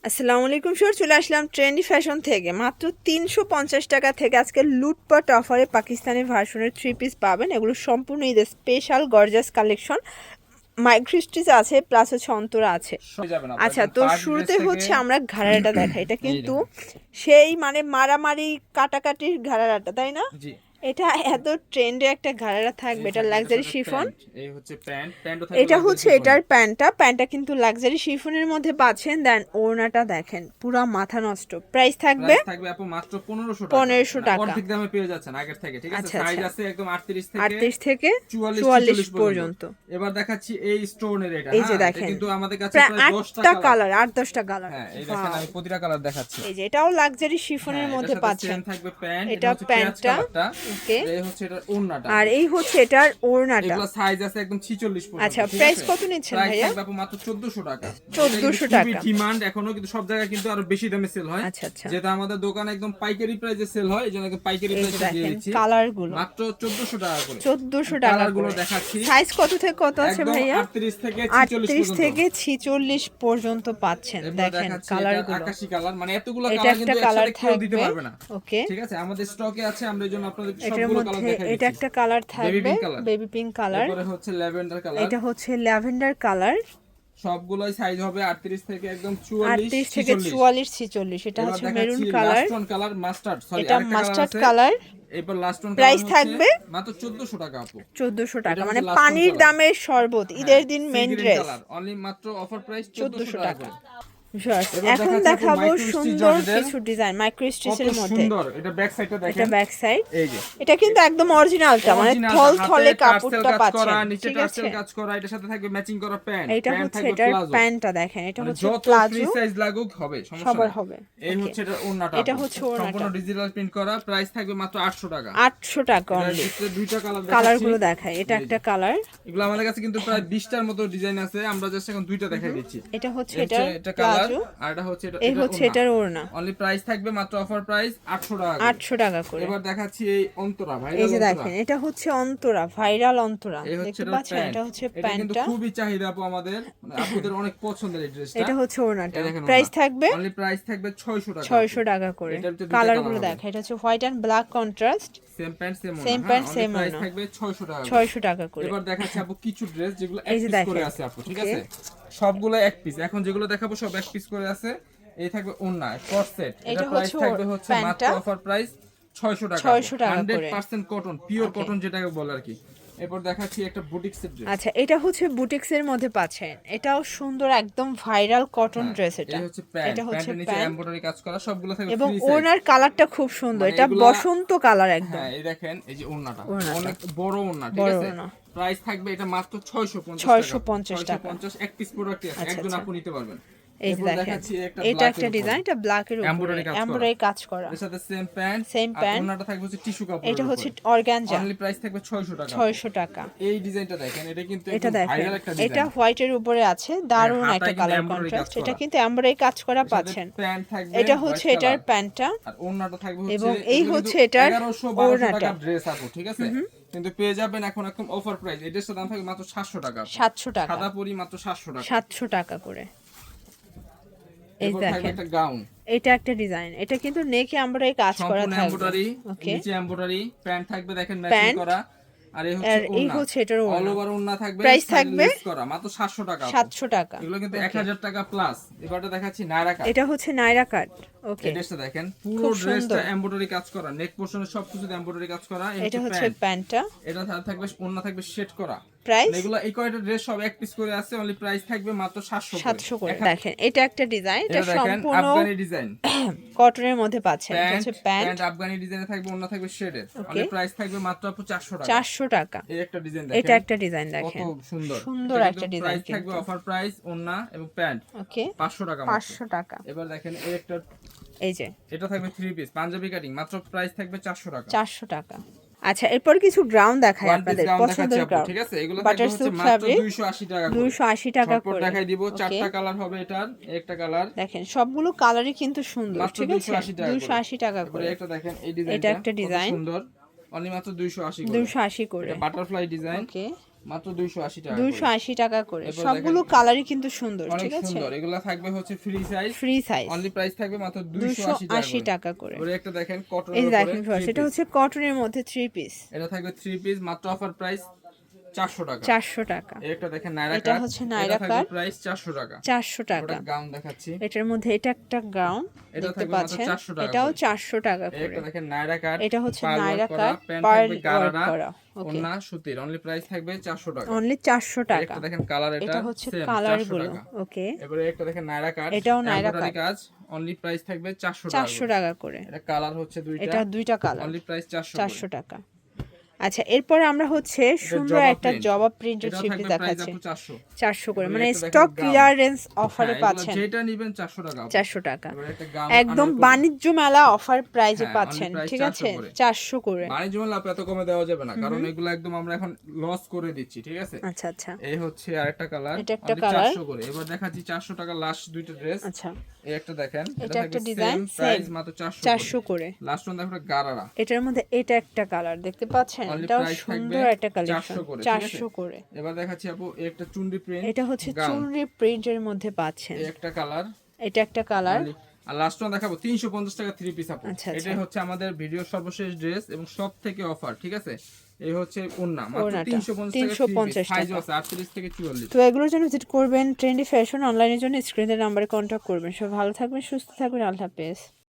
আসসালামু আলাইকুম স্যার, চলে আসলাম ট্রেন্ডি ফ্যাশন থেকে। মাত্র 350 টাকা থেকে আজকে লুটপাট অফারে পাকিস্তানি ভার্সনের 3 পিস পাবেন। এগুলো সম্পূর্ণ ঈদের স্পেশাল গর্জাস কালেকশন। মাইক্রোস্টিচ আছে, প্লাস হচ্ছে অন্তরা আছে। আচ্ছা, তো শুরুতে হচ্ছে আমরা ঘাড়াটা দেখাই। এটা কিন্তু সেই মানে মারামারি কাটাকাটির ঘাড়াটা, তাই না? জি। এটা এত ট্রেন্ডে একটা ঘাড়ারা থাকবে। এটা লাক্সারি শিফন। এই হচ্ছে প্যান্ট, প্যান্টও থাকবে এটা লাক্সারি হচ্ছে এটার প্যান্টটা কিন্তু লাক্সারি শিফনের মধ্যে পাচ্ছেন। দেন ওড়নাটা দেখেন, পুরা মাথা নষ্ট। প্রাইস থাকবে আপু মাত্র 1500 টাকা। 1500 টাকা। অর্ধেক দামে পেয়ে যাচ্ছেন আগের থেকে, ঠিক আছে? আচ্ছা, সাইজ আচ্ছা। আছে একদম 38 38 থেকে 44 44 46 পর্যন্ত। এবার দেখাচ্ছি এই স্টোনের এটা। এই যে হ্যাঁ, এটা দেখেন, কিন্তু আমাদের কাছে প্রায় প্রায় 10টা 8টা কালার। কালার, 8-10টা কালার। হ্যাঁ, এই দেখেন আমি প্রতিটা কালার দেখাচ্ছি। এই যে এটাও লাক্সারি শিফনের হ্যাঁ, মধ্যে এটার সাথে পাচ্ছেন। সেম থাকবে প্যান্ট, এটা এটা হচ্ছে পেঁয়াজ প্যান্টটা, কালারটা। ওকে। এই হচ্ছে এটা ওড়নাটা। আর এই হচ্ছে এটার ওড়নাটা। এগুলা সাইজ আছে একদম 46 পর্যন্ত। আচ্ছা, ঠিক প্রাইস আছে? কত নিচ্ছেন প্রাইস ভাইয়া? থাকবে আপু মাত্র 1400 টাকা। 1400 খুবই টাকা। ডিমান্ড এখনো, কিন্তু সব জায়গায় কিন্তু আরো বেশি দামে সেল হয়। আচ্ছা, আচ্ছা। যেটা আমাদের দোকানে একদম পাইকারি প্রাইসে সেল হয়, এজন্য একদম পাইকারি এই যে প্রাইসে দিয়ে দেখেন দিচ্ছি কালারগুলো, মাত্র 1400 টাকা করে। 1400 টাকা কালারগুলো করে। দেখাচ্ছি। সাইজ কত থেকে কত আছে একদম ভাইয়া? 38 থেকে 46 38 পর্যন্ত। থেকে 46 পর্যন্ত পাচ্ছেন। এবার দেখেন দেখাচ্ছি এটা কালারগুলো। আকাশী কালার, মানে এতগুলো এটা কালার একটা কিন্তু কালার একসাথে কেউ দিতে থাকবে, পারবে না। ওকে। ঠিক আছে, আমাদের স্টকে আছে, আমরা এজন্য আপনাদের এটার সবগুলো কালার মধ্যে দেখাই এটা দিচ্ছি। একটা কালার বেবি থাকবে, pink colour. Baby pink colour. এরপরে হচ্ছে ল্যাভেন্ডার কালার। এটা হচ্ছে ল্যাভেন্ডার কালার। সবগুলোই সাইজ হবে 38 থেকে একদম 44 38 থেকে 46। 44 46। এটা এবার হচ্ছে দেখাচ্ছি maroon colour. Last one colour mustard, sorry এটা আরেকটা কালার মাস্টার্ড আছে। কালার। এরপর লাস্ট ওয়ান কালার প্রাইস হচ্ছে থাকবে মাত্র 1400 টাকা আপু। 1400 এটা টাকা, হচ্ছে মানে লাস্ট ওয়ান পানির কালার। দামের শরবত। ঈদের দিন সি মেন গ্রিন ড্রেস। কালার, অনলি মাত্র অফার প্রাইস 1400 1400 টাকা টাকা। করে। Viewers, এবার এখন দেখাচ্ছি আপু দেখাবো মাইক্রো স্টিচ সুন্দর জর্জেটের। কিছু ডিজাইন মাইক্রো কত স্টিচের মধ্যে। সুন্দর, এটা ব্যাক সাইডটা এটা দেখেন। Back side. এই যে এটা কিন্তু একদম অরিজিনালটা, মানে অরিজিনাল থল হাতে থলে টার্সেল কাপড়টা কাজ করা, পাচ্ছেন, নিচে ঠিক টার্সেল আছে। কাজ করা, এটার সাথে থাকবে ম্যাচিং করা প্যান্ট, এটা প্যান্ট হচ্ছে থাকবে এটার প্লাজো। প্যান্টটা দেখেন, এটা মানে হচ্ছে যত ফ্রি প্লাজো। সাইজ লাগুক হবে, সমস্যা সবার নাই। হবে। এই ওকে। হচ্ছে এটা ওড়নাটা। এটা হচ্ছে ওড়নাটা। সম্পূর্ণ ডিজিটাল প্রিন্ট করা, প্রাইস থাকবে মাত্র 800 টাকা। 800 টাকা এর অনলি। ভিতরে দুইটা কালার দেখাচ্ছি। কালারগুলো দেখাই। এটা এই একটা যে। কালার। এগুলো আমাদের কাছে কিন্তু প্রায় 20টার মতো ডিজাইন আছে, আমরা জাস্ট এখন দুইটা দেখাই দিচ্ছি। এটা হচ্ছে এটা এটার কালার, প্লাজো। আর এটা হচ্ছে এই হচ্ছে এটার ওড়না। অনলি প্রাইস থাকবে মাত্র অফার প্রাইস 800 টাকা করে। 800 টাকা করে। এবার দেখাচ্ছি এই অন্তরা, এই ভাইরাল যে অন্তরা। দেখেন, এটা হচ্ছে অন্তরা, ভাইরাল অন্তরা। এই হচ্ছে দেখতে এটার পাচ্ছেন, প্যান্ট। এটা হচ্ছে এটা কিন্তু প্যান্টটা। খুবই চাহিদা আপু আমাদের, মানে আপুদের অনেক পছন্দের এই ড্রেসটা। এটা হচ্ছে ওড়নাটা। এই দেখেন প্রাইস ওড়না। থাকবে অনলি প্রাইস থাকবে 600 টাকা। 600 টাকা করে। এটার ভিতরে দুইটা কালারগুলো কালার হবে। দেখা, এটা হচ্ছে white and black contrast. Same pant same ওড়না। সেম হ্যাঁ, প্যান্ট অনলি সেম প্রাইস ওড়না। থাকবে 600 টাকা করে। 600 টাকা করে। এবার দেখাচ্ছি আপু কিছু ড্রেস যেগুলো এক এই যে পিস করে দেখেন, আছে আপু, ঠিক ওকে। আছে? সবগুলো এক পিস, এখন যেগুলো দেখাবো সব এক পিস করে আছে। এই থাকবে ওড়না কট সেট, এটা এটা প্রাইস হচ্ছে থাকবে মাত্র প্যান্টটা। অফার প্রাইস 600 টাকা। 600 টাকা করে। 100% কটন, পিওর ওকে। কটন যেটাকে বলে আর কি। এরপর দেখাচ্ছি একটা বুটিক সেট ড্রেস। আচ্ছা, এটা হচ্ছে বুটিক্সের মধ্যে পাচ্ছেন। এটাও সুন্দর, একদম ভাইরাল কটন ড্রেস। এটা এই হচ্ছে প্যান্ট, এটা হচ্ছে প্যান্টের নিচে প্যান্ট, এমব্রয়ডারি কাজ করা, সবগুলো থাকবে এবং ফ্রি সাইজ। ওনার কালারটা খুব সুন্দর। মানে এটা এগুলা- বসন্ত কালার একদম। হ্যাঁ, এই দেখেন এই যে ওড়নাটা, ওড়নাটা। অনেক বড় ওড়না, ঠিক বড় আছে? ওড়না। প্রাইস থাকবে এটা মাত্র 650 টাকা। 650 টাকা। 650 এক পিস প্রোডাক্ট আছে, আচ্ছা, একজন আচ্ছা। আপু নিতে পারবেন। এই যে এরপর দেখেন, দেখাচ্ছি একটা এটা ব্ল্যাক একটা ডিজাইন, এটা ব্ল্যাকের উপরে এমব্রয়ডারি কাজ করা। এমব্রয়ডারি কাজ করা। এর সাথে সেম প্যান্ট, সেম আর প্যান্ট। ওড়নাটা থাকবে হচ্ছে টিস্যু কাপড়ের এটা উপরে। হচ্ছে অর্গানজা। অনলি প্রাইস থাকবে 600 টাকা। 600 টাকা। এই ডিজাইনটা দেখেন, এটা কিন্তু এটা একদম দেখেন, ভাইরাল একটা এটা ডিজাইন। হোয়াইটের উপরে আছে, দারুণ হাতায় একটা কিন্তু কালার embroidery কন্ট্রাস্ট। কাজ এটা করা। কিন্তু এমব্রয়ডারি কাজ করা পাচ্ছেন। প্যান্ট থাকবে এটা হচ্ছে white এটার color, প্যান্টটা, আর ওড়নাটা থাকবে হচ্ছে, এবং এই এগুলো হচ্ছে কিন্তু এটার 1100-1200 ওড়নাটা। টাকার ড্রেস আপু, ঠিক আছে? কিন্তু পেয়ে যাবেন এখন একদম অফার প্রাইস। এই ড্রেসটার দাম থাকবে মাত্র 700 টাকা। 700 টাকা। সাদা পরি মাত্র 700 টাকা। 700 টাকা করে। এই এরপর থাকবে দেখেন, একটা গাউন, এটা একটা ডিজাইন। এটা কিন্তু নেকে এমব্রয়ডারি কাজ করা সম্পূর্ণ থাকবে, এমব্রয়ডারি, ওকে। নিচে এমব্রয়ডারি, প্যান্ট থাকবে দেখেন ম্যাচিং প্যান্ট, করা, আর এই আর হচ্ছে এই ওড়না, হচ্ছে এটার অল ওড়না। ওভার ওড়না থাকবে, প্রাইস সাইড থাকবে লেস করা, মাত্র 700 টাকা আপু। 700 টাকা। এগুলো কিন্তু ওকে। 1000 টাকা প্লাস। এবারটা দেখাচ্ছি নায়রা কাট। এটা হচ্ছে নাইরা কাট, ওকে। এই ড্রেসটা দেখেন, পুরো খুব ড্রেসটা সুন্দর। এমব্রয়ডারি কাজ করা, নেক পোরশনে সবকিছুতে এমব্রয়ডারি কাজ করা। এটা হচ্ছে প্যান্ট, প্যান্টটা। এটা থাকবে ওড়না থাকবে শেড করা। প্রাইস এগুলো এই কয়টা ড্রেস সব এক পিস করে আছে, অনলি প্রাইস থাকবে মাত্র 700 করে। দেখেন, এটা একটা ডিজাইন, এটা এটা দেখেন সম্পূর্ণ আফগানি ডিজাইন, কটনের মধ্যে পাচ্ছেন। এটা হচ্ছে প্যান্ট, প্যান্ট আফগানি ডিজাইনে থাকবে, ওড়না থাকবে শেডের। ওকে। অনলি প্রাইস থাকবে মাত্র আপু 400 টাকা। 400 টাকা। এই একটা ডিজাইন এটা দেখেন, একটা ডিজাইন কত দেখেন, সুন্দর সুন্দর এটা একটা কিন্তু ডিজাইন প্রাইস থাকবে কিন্তু। অফার প্রাইস, ওড়না এবং প্যান্ট ওকে, 500 টাকা মাত্র। 500 টাকা। এবার দেখেন এই একটা, এই যে এটা থাকবে 3 পিস পাঞ্জাবি কাটিং, মাত্র প্রাইস থাকবে 400 টাকা। 400 টাকা। আচ্ছা, এরপর কিছু গ্রাউন্ড দেখাই ওয়ান পিস আপনাদের গাউন পছন্দের দেখাচ্ছি আপু, গ্রাউন্ড। ঠিক আছে? এগুলো বাটার থাকবে হচ্ছে সিল্ক মাত্র ফ্যাব্রিক, 280 টাকা করে। 280 টাকা ঝটপট করে। দেখাই দিব, ওকে। 4টা কালার হবে এটার, একটা কালার দেখেন, সবগুলো কালারই কিন্তু সুন্দর, মাত্র ঠিক আছে? 280 টাকা করে। 280 টাকা এরপরে করে। একটা দেখেন এই ডিজাইনটা, এটা একটা কত ডিজাইন, সুন্দর, অনলি মাত্র 280 করে। 280 করে। এটা বাটারফ্লাই ডিজাইন, ওকে। মাত্র 280 টাকা করে। 280 টাকা করে। এরপর সবগুলো দেখেন, কালারই কিন্তু সুন্দর, অনেক ঠিক আছে? সুন্দর। এগুলা থাকবে হচ্ছে free size, free size, only price থাকবে মাত্র 280 টাকা করে। এবারে একটা দেখেন এই কটনের উপরে দেখেন ভিউয়ার্স, 3 এটা পিস, হচ্ছে কটনের মধ্যে 3 পিস, এটা থাকবে 3 পিস, মাত্র অফার প্রাইস 400 টাকা। 400 টাকা। এই একটা দেখেন নাইরা এটা কাট, হচ্ছে এটা নাইরা থাকবে কাট, প্রাইস 400 টাকা। 400 টাকা। ওটা গাউন দেখাচ্ছি, এটার মধ্যে এটা একটা গাউন এটা দেখতে থাকবে মাত্র পাচ্ছেন, 400 টাকা এটাও করে। 400 টাকা এই করে। একটা দেখেন নাইরা কাট, এটা হচ্ছে পার্ল নাইরা ওয়ার্ক করা, কাট, প্যান্ট পার্ল থাকবে ওয়ার্ক গারারা, করা। ওকে, ওন্না সুতির, অনলি প্রাইস থাকবে 400 টাকা। অনলি 400 এই টাকা। একটা দেখেন কালার, এটা হচ্ছে সেম কালার 400 গুলো। টাকা। ওকে, এবারে একটা দেখেন নাইরা কাট, এটাও নাইরা এমব্রয়ডারি কাট, কাজ, অনলি প্রাইস থাকবে 400 টাকা 400 করে। টাকা করে। এটা কালার হচ্ছে দুইটা, এটা দুইটা কালার, অনলি প্রাইস 400 400 করে। টাকা। আচ্ছা, এরপর আমরা হচ্ছে সুন্দর জবা একটা প্রিন্ট, জবা প্রিন্টের এটাও থ্রি পিস থাকবে প্রাইস দেখাচ্ছি, আপু 400। 400 করে। এবারে মানে একটা দেখেন স্টক গাউন। ক্লিয়ারেন্স অফারে হ্যাঁ, এগুলো পাচ্ছেন যেটা নিবেন 400 টাকা আপু। 400 টাকা। এবারে একটা গাউন একদম আনারকলি। বাণিজ্য মেলা অফার প্রাইজে হ্যাঁ, পাচ্ছেন, only price ঠিক 400 আছে? করে। 400 করে। বাণিজ্য মেলা আপু এত কমে দেওয়া যাবে না, কারণ এগুলো একদম আমরা এখন লস করে দিচ্ছি, ঠিক আছে? আচ্ছা আচ্ছা, এই হচ্ছে আরেকটা কালার, এটা একটা only কালার। 400 করে। এবার দেখাচ্ছি 400 টাকা লাস্ট দুইটা ড্রেস। আচ্ছা, এই একটা দেখেন, এটা এটা একটা থাকবে ডিজাইন, সেম প্রাইস সেম মাত্র 400 করে। লাস্ট ওয়ান দেখো গারারা, এটার মধ্যে এটা একটা কালার দেখতে পাচ্ছেন, only এটাও price সুন্দর থাকবে একটা কালেকশন, 400 করে, ঠিক আছে? 400 করে। এবার দেখাচ্ছি আপু এই একটা চুনরি প্রিন্ট, এটা হচ্ছে গাউন। চুনরি প্রিন্টের মধ্যে পাচ্ছেন, এই একটা কালার, এটা একটা কালার। আর লাস্ট ওয়ান দেখাবো 350 টাকা 3 পিস আপু। আচ্ছা, আচ্ছা। এটাই হচ্ছে আমাদের ভিডিওর সর্বশেষ ড্রেস এবং সব থেকে অফার, ঠিক আছে? এই হচ্ছে ওন্না, মাত্র ওড়নাটা 350 টাকা 350 সাইজ টাকা। আছে 38 থেকে 44। তো এগুলোর জন্য ভিজিট করবেন ট্রেন্ডি ফ্যাশন, অনলাইনের জন্য স্ক্রিনের নাম্বারে কন্ট্যাক্ট করবেন। সব ভালো থাকবেন, সুস্থ থাকবেন, আল্লাহ হাফেজ।